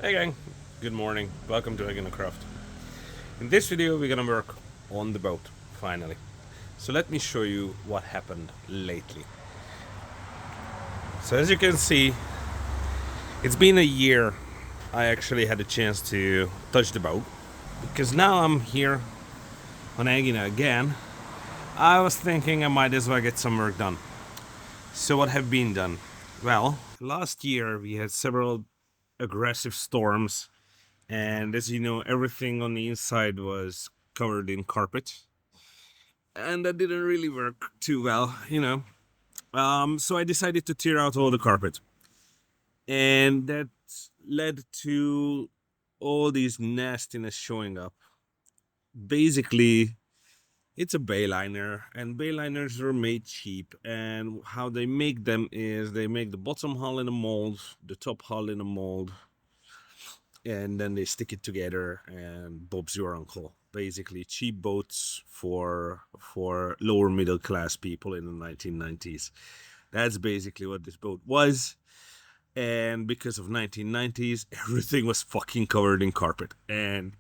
Hey gang, good morning. Welcome to Again Craft. In this video we're gonna work on the boat, finally. So let me show you what happened lately. So as you can see, it's been a year I actually had a chance to touch the boat. Because now I'm here on Agina again, I was thinking I might as well get some work done. So what have been done? Well, last year we had several aggressive storms, and as you know, everything on the inside was covered in carpet, and that didn't really work too well. So I decided to tear out all the carpet, and that led to all these nastiness showing up. Basically, it's a Bayliner, and Bayliners are made cheap. And how they make them is they make the bottom hull in a mold, the top hull in a mold, and then they stick it together and Bob's your uncle. Basically cheap boats for lower middle class people in the 1990s. That's basically what this boat was. And because of 1990s, everything was fucking covered in carpet. And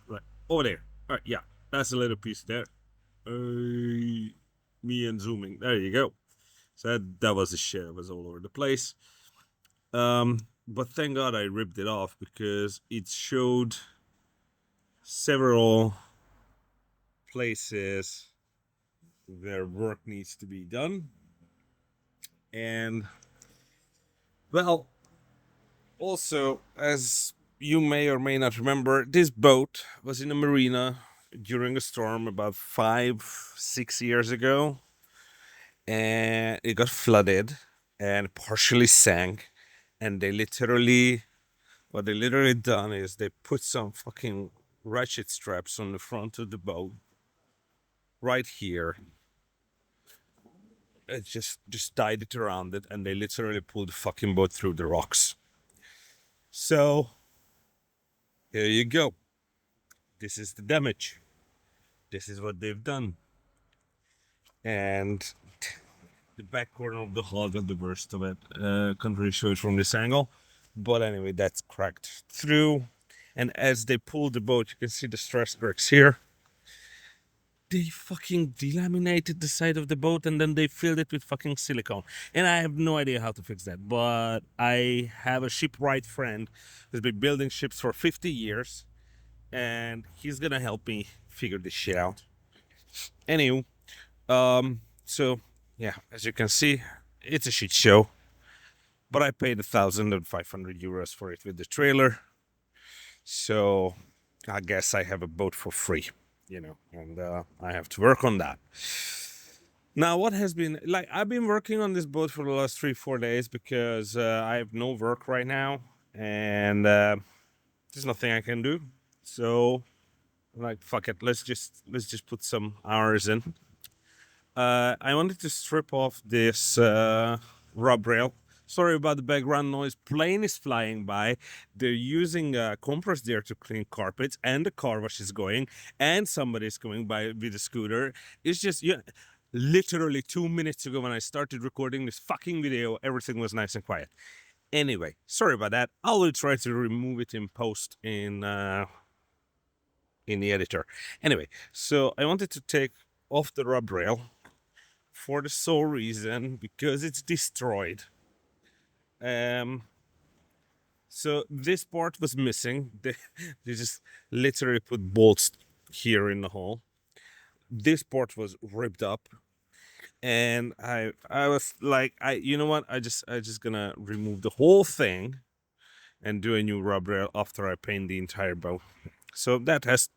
like over there, all right, yeah, that's a little piece there. Me and zooming, there you go. So that was the shit. It was all over the place. But thank God I ripped it off because it showed several places where work needs to be done. And, well, also, as you may or may not remember, this boat was in a marina during a storm about 5, 6 years ago. And it got flooded and partially sank. And what they literally done is they put some fucking ratchet straps on the front of the boat right here. It just tied it around it, and they literally pulled the fucking boat through the rocks. So here you go. This is the damage. This is what they've done. And the back corner of the hull got the worst of it. Can't really show it from this angle, but anyway, that's cracked through. And as they pull the boat, you can see the stress cracks here. They fucking delaminated the side of the boat and then they filled it with fucking silicone. And I have no idea how to fix that. But I have a shipwright friend who's been building ships for 50 years, and he's gonna help me figure this shit out. Anywho, so yeah, as you can see, it's a shit show. But I paid 1,500 euros for it with the trailer. So I guess I have a boat for free, and I have to work on that. Now, what has been like, I've been working on this boat for the last 3, 4 days because I have no work right now, and there's nothing I can do. So, like, fuck it, let's just put some hours in. I wanted to strip off this rub rail. Sorry about the background noise. Plane is flying by. They're using compressed air to clean carpets, and the car wash is going, and somebody's going by with a scooter. It's just, yeah, literally 2 minutes ago when I started recording this fucking video, everything was nice and quiet. Anyway, sorry about that. I will try to remove it in post in the editor. Anyway, so I wanted to take off the rub rail for the sole reason because it's destroyed. Um, so this part was missing. They just literally put bolts here in the hole. This part was ripped up, and I was like, you know what? I just gonna remove the whole thing and do a new rub rail after I paint the entire boat. So that has,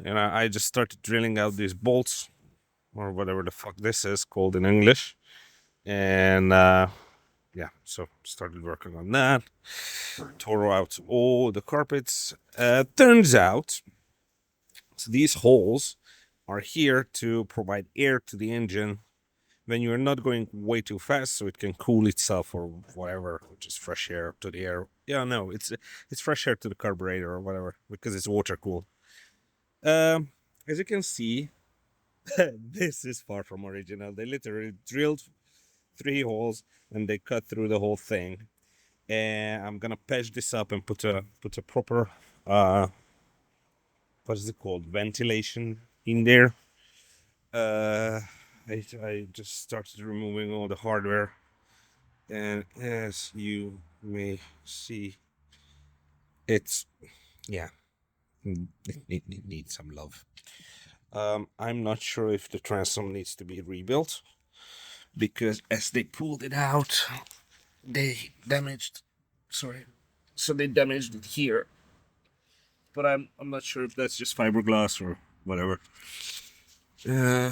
I just started drilling out these bolts or whatever the fuck this is called in English, and yeah, so started working on that. Tore out all the carpets. Turns out, so these holes are here to provide air to the engine when you're not going way too fast, so it can cool itself or whatever, which is fresh air to the air. Yeah, no, it's fresh air to the carburetor or whatever because it's water cooled. As you can see, this is far from original. They literally drilled 3 holes and they cut through the whole thing. and I'm gonna patch this up and put a proper what is it called, ventilation in there. uh I just started removing all the hardware, and as you may see, it's, yeah, it needs some love. I'm not sure if the transom needs to be rebuilt, because as they pulled it out, they damaged, sorry, so they damaged it here. But I'm not sure if that's just fiberglass or whatever. Uh,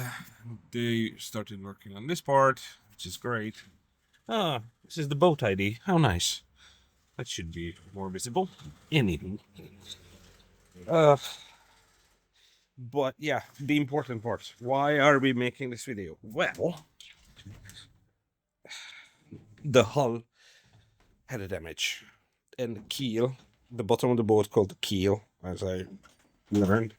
they started working on this part, which is great. Ah, this is the boat ID. How nice. That should be more visible. Anywho. Uh, but yeah, the important part. Why are we making this video? Well, the hull had a damage, and the keel, the bottom of the boat called the keel, as I learned,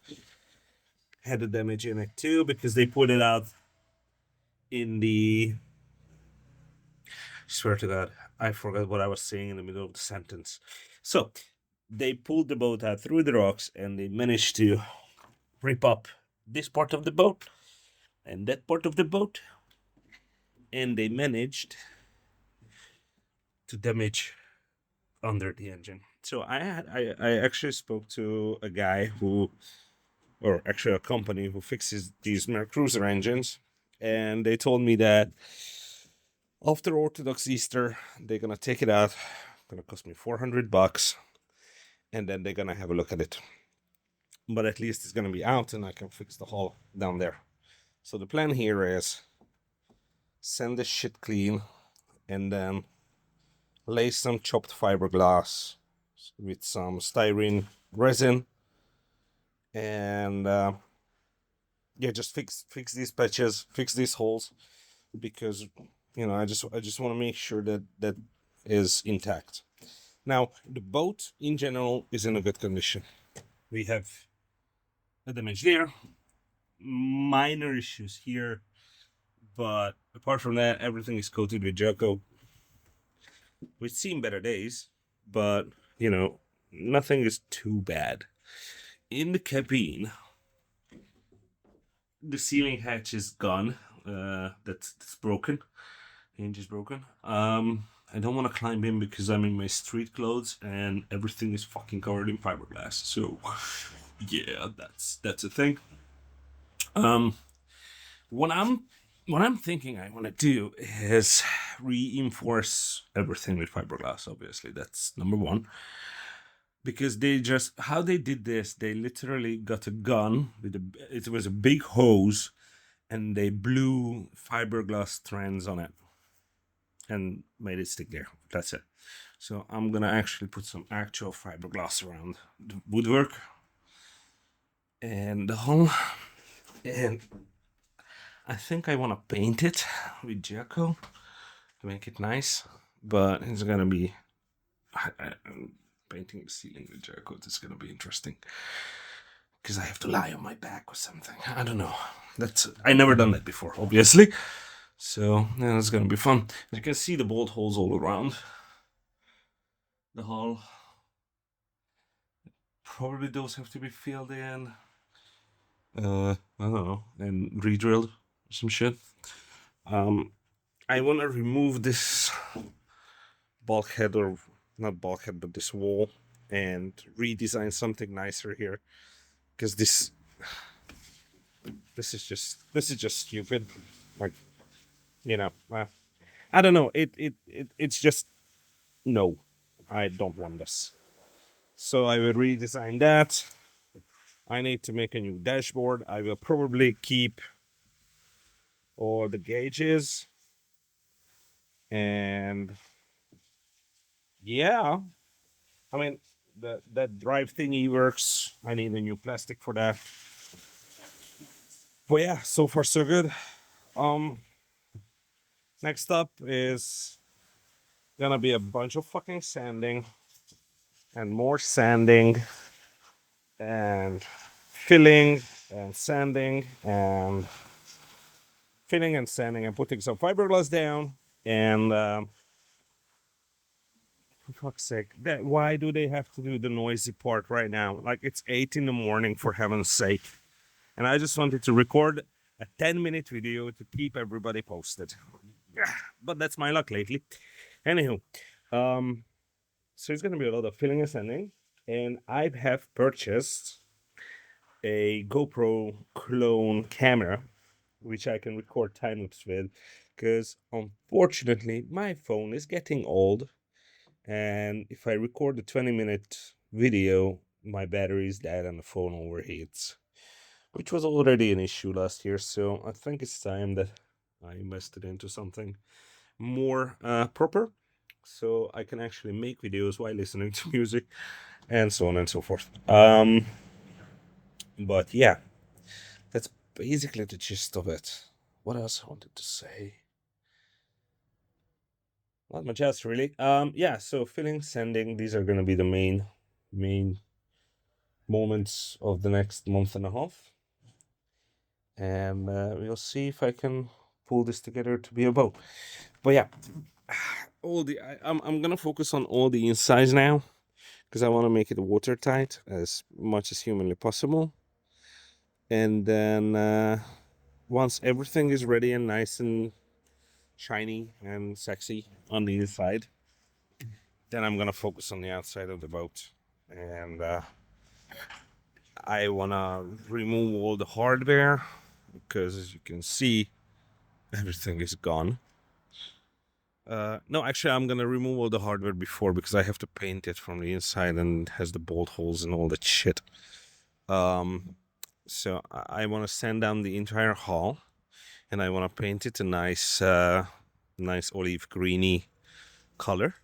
had a damage in it too, because they put it out in the, swear to God, I forgot what I was saying in the middle of the sentence. So they pulled the boat out through the rocks, and they managed to rip up this part of the boat and that part of the boat, and they managed to damage under the engine. So I actually spoke to a guy who, or actually a company who fixes these Cruiser engines, and they told me that after Orthodox Easter, they're gonna take it out. It's gonna cost me $400, and then they're gonna have a look at it. But at least it's gonna be out, and I can fix the hull down there. So the plan here is send this shit clean, and then lay some chopped fiberglass with some styrene resin, and yeah, just fix these patches, fix these holes, because I just want to make sure that that is intact. Now the boat in general is in a good condition. We have a damage there, minor issues here, but apart from that, everything is coated with Jocko. We've seen better days, but nothing is too bad. In the cabin, the ceiling hatch is gone. That's broken. The hinge is broken. I don't want to climb in because I'm in my street clothes and everything is fucking covered in fiberglass. So, yeah, that's a thing. Um, what I'm thinking I want to do is reinforce everything with fiberglass. Obviously, that's number one. Because they just, how they did this, they literally got a gun with it was a big hose, and they blew fiberglass strands on it and made it stick there. That's it. So I'm gonna actually put some actual fiberglass around the woodwork and the hull, and I think I want to paint it with Jacko to make it nice, but it's gonna be painting the ceiling with Jacko. It's gonna be interesting because I have to lie on my back or something. I don't know. I never done that before, obviously. So yeah, it's gonna be fun. As you can see, the bolt holes all around the hull. Probably those have to be filled in. I don't know, and re-drilled or some shit. I want to remove this bulkhead, or not bulkhead, but this wall, and redesign something nicer here, because this is just stupid. Like, I don't know. It's just, no, I don't want this. So I will redesign that. I need to make a new dashboard. I will probably keep all the gauges, and yeah, I mean, that drive thingy works. I need a new plastic for that. But yeah, so far so good. Um, Next up is gonna be a bunch of fucking sanding and more sanding and filling and sanding and filling and sanding and putting some fiberglass down, and for fuck's sake. Why do they have to do the noisy part right now? Like, it's 8 in the morning, for heaven's sake. And I just wanted to record a 10-minute video to keep everybody posted. But that's my luck lately. Anywho, so it's gonna be a lot of filling and sending, and I have purchased a GoPro clone camera, which I can record time lapse with, because unfortunately my phone is getting old, and if I record a 20-minute video, my battery is dead and the phone overheats, which was already an issue last year. So I think it's time that I invested into something more proper, so I can actually make videos while listening to music and so on and so forth. But yeah, that's basically the gist of it. What else I wanted to say? Not much else really. Yeah, so filling, sending, these are gonna be the main moments of the next month and a half. And we'll see if I can pull this together to be a bow. But yeah, I'm gonna focus on all the insides now, because I want to make it watertight as much as humanly possible. And then once everything is ready and nice and shiny and sexy on the inside, then I'm gonna focus on the outside of the boat. And I wanna remove all the hardware, because as you can see, everything is gone. No, actually, I'm gonna remove all the hardware before, because I have to paint it from the inside, and it has the bolt holes and all that shit. So I want to sand down the entire hull, and I want to paint it a nice, nice olive greeny color.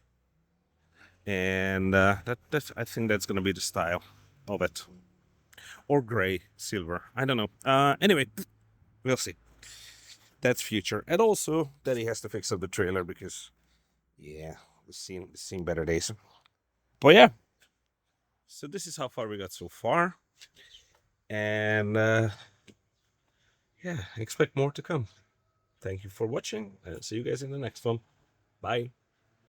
And that's I think that's gonna be the style of it, or gray, silver. I don't know. Anyway, we'll see. That's future, and also that he has to fix up the trailer, because yeah, we've seen better days. But yeah, so this is how far we got so far, and yeah, expect more to come. Thank you for watching, and see you guys in the next one. Bye.